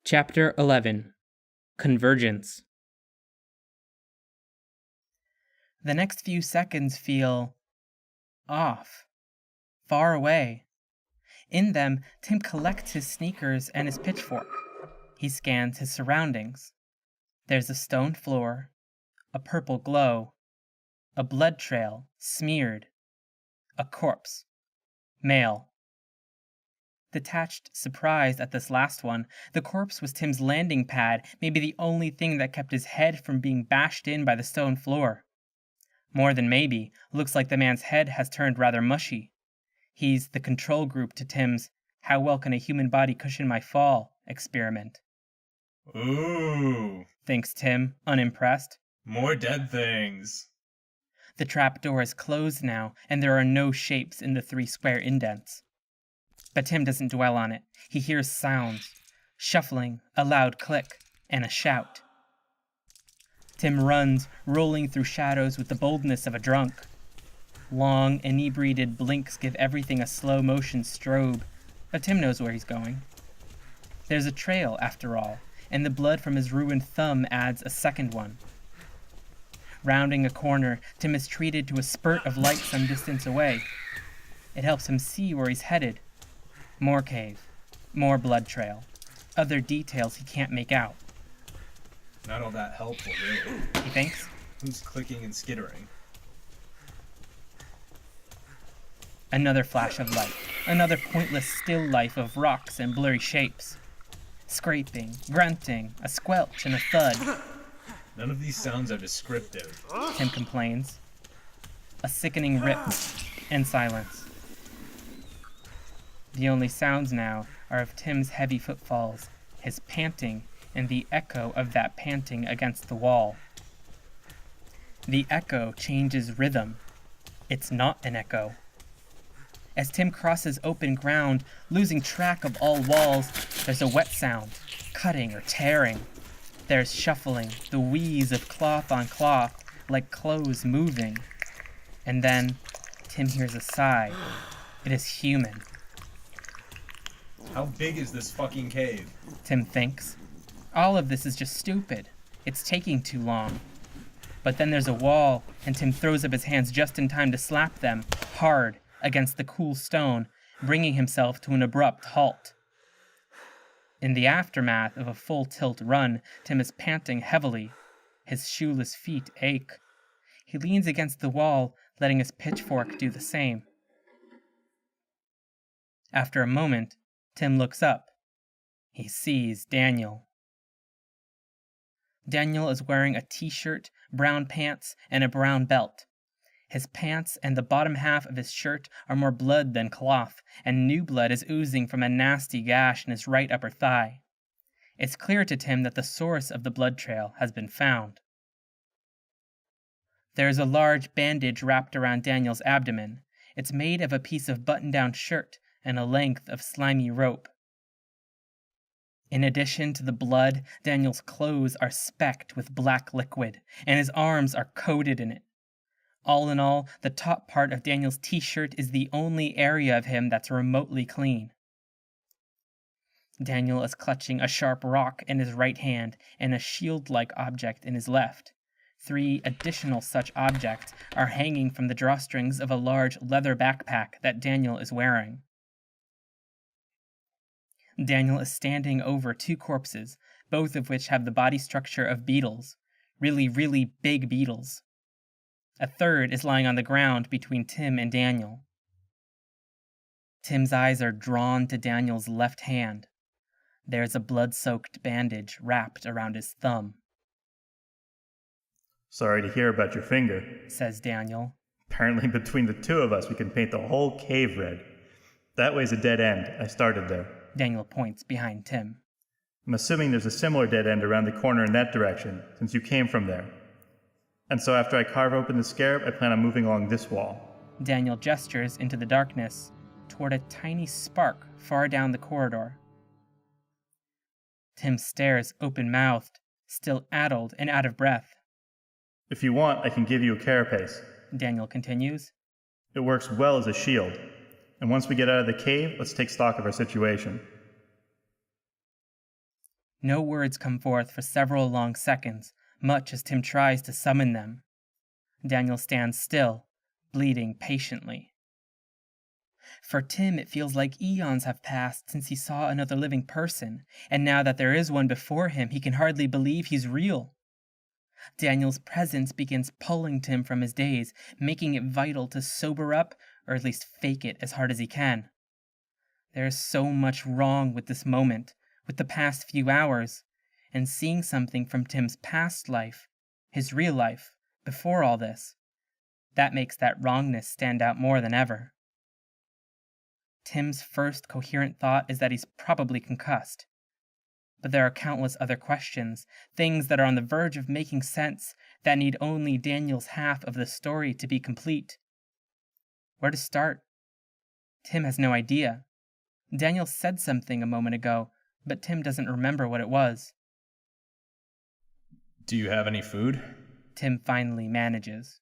Chapter 11. Convergence. The next few seconds feel off, far away. In them, Tim collects his sneakers and his pitchfork. He scans his surroundings. There's a stone floor, a purple glow, a blood trail, smeared, a corpse, male. Detached, surprised at this last one, the corpse was Tim's landing pad, maybe the only thing that kept his head from being bashed in by the stone floor. More than maybe, looks like the man's head has turned rather mushy. He's the control group to Tim's "how well can a human body cushion my fall" experiment. Ooh, Thinks Tim, unimpressed. more dead things. The trap door is closed now, and there are no shapes in the 3 square indents. But Tim doesn't dwell on it. He hears sounds, shuffling, a loud click, and a shout. Tim runs, rolling through shadows with the boldness of a drunk. Long, inebriated blinks give everything a slow-motion strobe, but Tim knows where he's going. There's a trail, after all, and the blood from his ruined thumb adds a second one. Rounding a corner, Tim is treated to a spurt of light some distance away. It helps him see where he's headed. More cave, more blood trail, other details he can't make out. Not all that helpful, really. He thinks. Who's clicking and skittering? Another flash of light, another pointless still life of rocks and blurry shapes. Scraping, grunting, a squelch and a thud. None of these sounds are descriptive. Tim complains. A sickening rip, and silence. The only sounds now are of Tim's heavy footfalls, his panting, and the echo of that panting against the wall. The echo changes rhythm. It's not an echo. As Tim crosses open ground, losing track of all walls, there's a wet sound, cutting or tearing. There's shuffling, the wheeze of cloth on cloth, like clothes moving. And then, Tim hears a sigh. It is human. How big is this fucking cave? Tim thinks. All of this is just stupid. It's taking too long. But then there's a wall, and Tim throws up his hands just in time to slap them, hard, against the cool stone, bringing himself to an abrupt halt. In the aftermath of a full-tilt run, Tim is panting heavily. His shoeless feet ache. He leans against the wall, letting his pitchfork do the same. After a moment, Tim looks up. He sees Daniel. Daniel is wearing a t-shirt, brown pants, and a brown belt. His pants and the bottom half of his shirt are more blood than cloth, and new blood is oozing from a nasty gash in his right upper thigh. It's clear to Tim that the source of the blood trail has been found. There is a large bandage wrapped around Daniel's abdomen. It's made of a piece of button-down shirt and a length of slimy rope. In addition to the blood, Daniel's clothes are specked with black liquid, and his arms are coated in it. All in all, the top part of Daniel's t-shirt is the only area of him that's remotely clean. Daniel is clutching a sharp rock in his right hand and a shield-like object in his left. 3 additional such objects are hanging from the drawstrings of a large leather backpack that Daniel is wearing. Daniel is standing over 2 corpses, both of which have the body structure of beetles, really, really big beetles. A third is lying on the ground between Tim and Daniel. Tim's eyes are drawn to Daniel's left hand. There's a blood-soaked bandage wrapped around his thumb. "Sorry to hear about your finger," says Daniel. "Apparently between the 2 of us we can paint the whole cave red. That way's a dead end. I started there." Daniel points behind Tim. "I'm assuming there's a similar dead end around the corner in that direction, since you came from there. And so after I carve open the scarab, I plan on moving along this wall." Daniel gestures into the darkness, toward a tiny spark far down the corridor. Tim stares open-mouthed, still addled and out of breath. "If you want, I can give you a carapace," Daniel continues. "It works well as a shield. And once we get out of the cave, let's take stock of our situation." No words come forth for several long seconds, much as Tim tries to summon them. Daniel stands still, bleeding patiently. For Tim, it feels like eons have passed since he saw another living person, and now that there is one before him, he can hardly believe he's real. Daniel's presence begins pulling Tim from his daze, making it vital to sober up, or at least fake it as hard as he can. There is so much wrong with this moment, with the past few hours, and seeing something from Tim's past life, his real life, before all this, that makes that wrongness stand out more than ever. Tim's first coherent thought is that he's probably concussed. But there are countless other questions, things that are on the verge of making sense, that need only Daniel's half of the story to be complete. Where to start? Tim has no idea. Daniel said something a moment ago, but Tim doesn't remember what it was. Do you have any food? Tim finally manages.